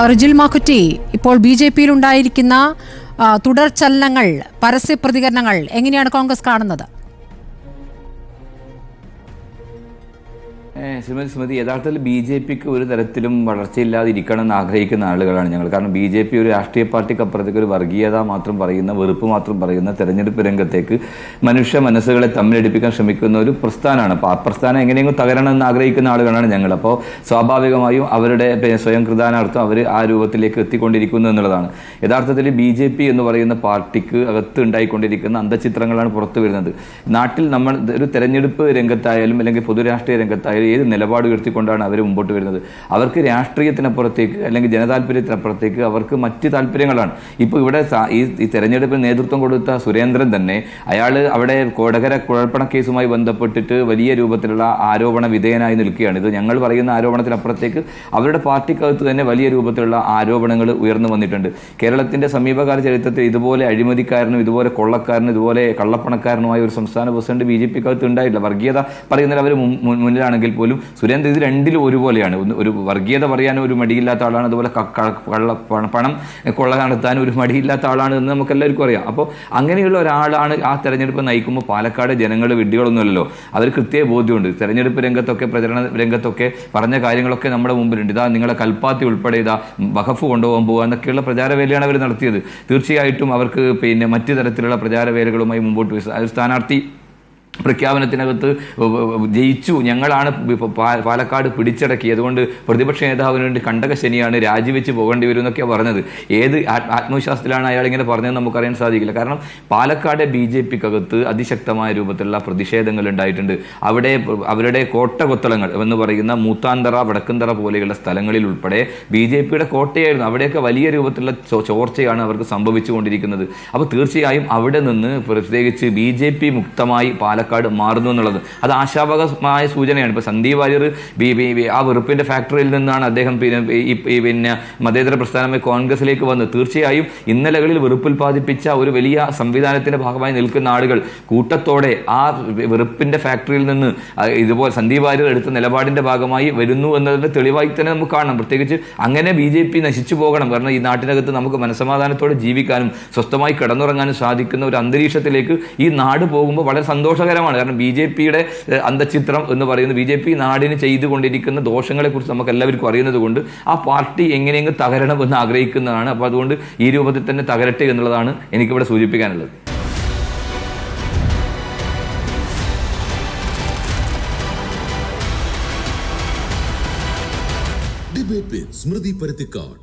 റിജിൽ മാക്കുറ്റി, ഇപ്പോൾ ബി.ജെ.പിയിൽ ഉണ്ടായിരിക്കുന്ന തുടർചലനങ്ങൾ, പരസ്യ പ്രതികരണങ്ങൾ എങ്ങനെയാണ് കോൺഗ്രസ് കാണുന്നത്? സ്മൃതി, യഥാർത്ഥത്തിൽ ബി.ജെ.പിക്ക് ഒരു തരത്തിലും വളർച്ചയില്ലാതിരിക്കണം എന്ന് ആഗ്രഹിക്കുന്ന ആളുകളാണ് ഞങ്ങൾ. കാരണം ബി.ജെ.പി ഒരു രാഷ്ട്രീയ പാർട്ടിക്കപ്പുറത്തേക്ക് ഒരു വർഗീയത മാത്രം പറയുന്ന, വെറുപ്പ് മാത്രം പറയുന്ന തെരഞ്ഞെടുപ്പ് രംഗത്തേക്ക് മനുഷ്യ മനസ്സുകളെ തമ്മിലടിപ്പിക്കാൻ ശ്രമിക്കുന്ന ഒരു പ്രസ്ഥാനമാണ്. അപ്പോൾ ആ പ്രസ്ഥാനം എങ്ങനെയെങ്കിലും തകരണം എന്ന് ആഗ്രഹിക്കുന്ന ആളുകളാണ് ഞങ്ങൾ. അപ്പോൾ സ്വാഭാവികമായും അവരുടെ സ്വയം കൃതാനാർത്ഥം അവർ ആ രൂപത്തിലേക്ക് എത്തിക്കൊണ്ടിരിക്കുന്നു എന്നുള്ളതാണ്. യഥാർത്ഥത്തിൽ ബി.ജെ.പി എന്ന് പറയുന്ന പാർട്ടിക്ക് അകത്ത് ഉണ്ടായിക്കൊണ്ടിരിക്കുന്ന അന്തഃചിത്രങ്ങളാണ് പുറത്തു വരുന്നത്. നാട്ടിൽ നമ്മൾ ഒരു തെരഞ്ഞെടുപ്പ് രംഗത്തായാലും അല്ലെങ്കിൽ പൊതുരാഷ്ട്രീയ രംഗത്തായാലും ഏത് നിലപാട് ഉയർത്തിക്കൊണ്ടാണ് അവർ മുമ്പോട്ട് വരുന്നത്. അവർക്ക് രാഷ്ട്രീയത്തിനപ്പുറത്തേക്ക് അല്ലെങ്കിൽ ജനതാല്പര്യത്തിനപ്പുറത്തേക്ക് അവർക്ക് മറ്റ് താല്പര്യങ്ങളാണ്. ഇപ്പോൾ ഇവിടെ ഈ തെരഞ്ഞെടുപ്പിന് നേതൃത്വം കൊടുത്ത സുരേന്ദ്രൻ തന്നെ, അയാൾ അവിടെ കൊടകര കുഴൽപ്പണ കേസുമായി ബന്ധപ്പെട്ടിട്ട് വലിയ രൂപത്തിലുള്ള ആരോപണ വിധേയനായി നിൽക്കുകയാണ്. ഇത് ഞങ്ങൾ പറയുന്ന ആരോപണത്തിനപ്പുറത്തേക്ക് അവരുടെ പാർട്ടിക്കകത്ത് തന്നെ വലിയ രൂപത്തിലുള്ള ആരോപണങ്ങൾ ഉയർന്നു വന്നിട്ടുണ്ട്. കേരളത്തിന്റെ സമീപകാല ചരിത്രത്തിൽ ഇതുപോലെ അഴിമതിക്കാരനും ഇതുപോലെ കൊള്ളക്കാരനും ഇതുപോലെ കള്ളപ്പണക്കാരനുമായ ഒരു സംസ്ഥാന പ്രസിഡന്റ് ബി.ജെ.പിക്കകത്ത് ഉണ്ടായിട്ടില്ല. വർഗീയത പറയുന്നതിൽ അവർ മുന്നിലാണെങ്കിൽ പോലും സുരേന്ദ്രൻ ഇത് രണ്ടിലും ഒരുപോലെയാണ്. ഒരു വർഗീയത പറയാനും ഒരു മടിയില്ലാത്ത ആളാണ്, അതുപോലെ പണം കൊള്ള നടത്താനും ഒരു മടിയില്ലാത്ത ആളാണ് എന്ന് നമുക്ക് എല്ലാവർക്കും അറിയാം. അപ്പോൾ അങ്ങനെയുള്ള ഒരാളാണ് ആ തെരഞ്ഞെടുപ്പ് നയിക്കുമ്പോൾ പാലക്കാട് ജനങ്ങൾ വിഡ്ഢികളൊന്നുമല്ലല്ലോ. അവർ കൃത്യ ബോധ്യമുണ്ട്. തെരഞ്ഞെടുപ്പ് രംഗത്തൊക്കെ പ്രചരണ രംഗത്തൊക്കെ പറഞ്ഞ കാര്യങ്ങളൊക്കെ നമ്മുടെ മുമ്പിലുണ്ട്. ഇതാ നിങ്ങളെ കൽപ്പാത്തി ഉൾപ്പെടെ ഇതാ വഖഫ് കൊണ്ടുപോകാൻ പോകുക എന്നൊക്കെയുള്ള പ്രചാരവേലയാണ് അവർ നടത്തിയത്. തീർച്ചയായിട്ടും അവർക്ക് മറ്റു തരത്തിലുള്ള പ്രചാരവേലകളുമായി മുമ്പോട്ട് പോയി സ്ഥാനാർത്ഥി പ്രഖ്യാപനത്തിനകത്ത് ജയിച്ചു, ഞങ്ങളാണ് പാലക്കാട് പിടിച്ചടക്കി, അതുകൊണ്ട് പ്രതിപക്ഷ നേതാവിന് വേണ്ടി കണ്ടകശനിയാണ്, രാജിവെച്ച് പോകേണ്ടി വരും എന്നൊക്കെയാണ് പറഞ്ഞത്. ഏത് ആത്മവിശ്വാസത്തിലാണ് അയാൾ ഇങ്ങനെ പറഞ്ഞതെന്ന് നമുക്കറിയാൻ സാധിക്കില്ല. കാരണം പാലക്കാട് ബി.ജെ.പിക്കകത്ത് അതിശക്തമായ രൂപത്തിലുള്ള പ്രതിഷേധങ്ങൾ ഉണ്ടായിട്ടുണ്ട്. അവിടെ അവരുടെ കോട്ടകൊത്തളങ്ങൾ എന്ന് പറയുന്ന മൂത്താന്തറ, വടക്കുന്തറ പോലെയുള്ള സ്ഥലങ്ങളിൽ ഉൾപ്പെടെ ബി.ജെ.പിയുടെ കോട്ടയായിരുന്നു. അവിടെയൊക്കെ വലിയ രൂപത്തിലുള്ള ചോർച്ചയാണ് അവർക്ക് സംഭവിച്ചുകൊണ്ടിരിക്കുന്നത്. അപ്പോൾ തീർച്ചയായും അവിടെ നിന്ന് പ്രത്യേകിച്ച് ബി.ജെ.പി മുക്തമായി പാലക്കാട് മാറുന്നു എന്നുള്ളത് അത് ആശാവഹമായ സൂചനയാണ്. ഇപ്പോൾ സന്ദീപ് വാര്യർ ആ വെറുപ്പിന്റെ ഫാക്ടറിയിൽ നിന്നാണ് അദ്ദേഹം പിന്നെ മതേതര പ്രസ്ഥാനമായി കോൺഗ്രസിലേക്ക് വന്നത്. തീർച്ചയായും ഇന്നലകളിൽ വെറുപ്പുൽപാദിപ്പിച്ച ഒരു വലിയ സംവിധാനത്തിന്റെ ഭാഗമായി നിൽക്കുന്ന ആളുകൾ കൂട്ടത്തോടെ ആ വെറുപ്പിന്റെ ഫാക്ടറിയിൽ നിന്ന് ഇതുപോലെ സന്ദീപ് വാര്യർ എടുത്ത നിലപാടിന്റെ ഭാഗമായി വരുന്നു എന്നതിന്റെ തെളിവായി തന്നെ നമുക്ക് കാണാം. പ്രത്യേകിച്ച് അങ്ങനെ ബി.ജെ.പി നശിച്ചു പോകണം. കാരണം ഈ നാട്ടിനകത്ത് നമുക്ക് മനസ്സമാധാനത്തോടെ ജീവിക്കാനും സ്വസ്ഥമായി കിടന്നുറങ്ങാനും സാധിക്കുന്ന ഒരു അന്തരീക്ഷത്തിലേക്ക് ഈ നാട് പോകുമ്പോൾ വളരെ സന്തോഷകരമാണ്. കാരണം ബി.ജെ.പിയുടെ അന്തഃചിത്രം എന്ന് പറയുന്നത് ബി.ജെ.പി നാടിന് ചെയ്തുകൊണ്ടിരിക്കുന്ന ദോഷങ്ങളെ കുറിച്ച് നമുക്ക് എല്ലാവർക്കും അറിയുന്നത് കൊണ്ട് ആ പാർട്ടി എങ്ങനെയെങ്കിലും തകരണം എന്ന് ആഗ്രഹിക്കുന്നതാണ്. അപ്പോൾ അതുകൊണ്ട് ഈ രൂപത്തിൽ തന്നെ തകരട്ടെ എന്നുള്ളതാണ് എനിക്കിവിടെ സൂചിപ്പിക്കാനുള്ളത്. Debate with Smriti Paruthikad.